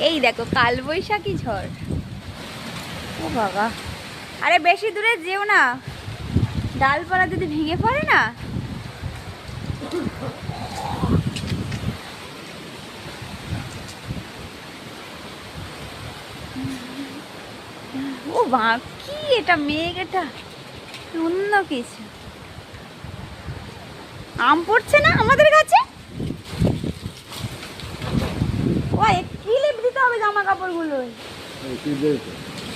এই দেখো কালবৈশাখী ঝড়। ও বাবা, আরে বেশি দূরে যেও না, ডালপালা যদি ভেঙে পড়ে না। ও বা, কি এটা মেঘ, এটা অন্য কিছু। আম পড়ছে না আমাদের কাছে। ও ক্লিপ দিতে হবে জামা কাপড়গুলো,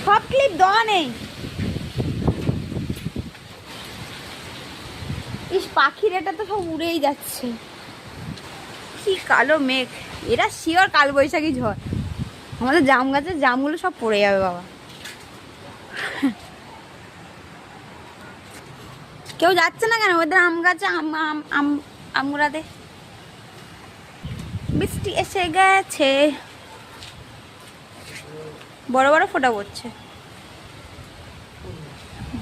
সব ক্লিপ দেওয়া নেই। ইস, পাখির এটা তো সব উড়েই যাচ্ছে। কি কালো মেঘ, এরা শিওর কালবৈশাখী ঝড়। আমাদের জাম গাছের জামগুলো সব পড়ে যাবে বাবা। কেউ যাচ্ছে না কেন ওদের আম গাছে? আমগুলাতে বৃষ্টি এসে গেছে, বড় বড় ফোঁটা পড়ছে।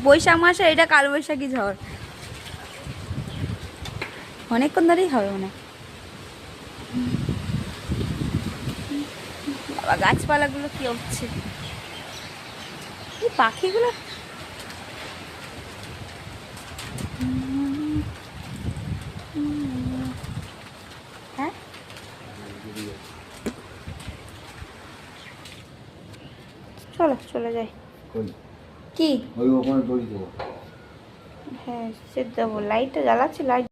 বৈশাখ মাসে এটা কালবৈশাখী ঝড়, অনেকক্ষণ ধরেই হবে মনে হয়। বাবা, গাছপালাগুলো কি হচ্ছে, এই পাখিগুলো। হ্যাঁ, চলো চলে যাই। কি? হ্যাঁ, সে দেবো, লাইটটা জ্বালাচ্ছি, লাইট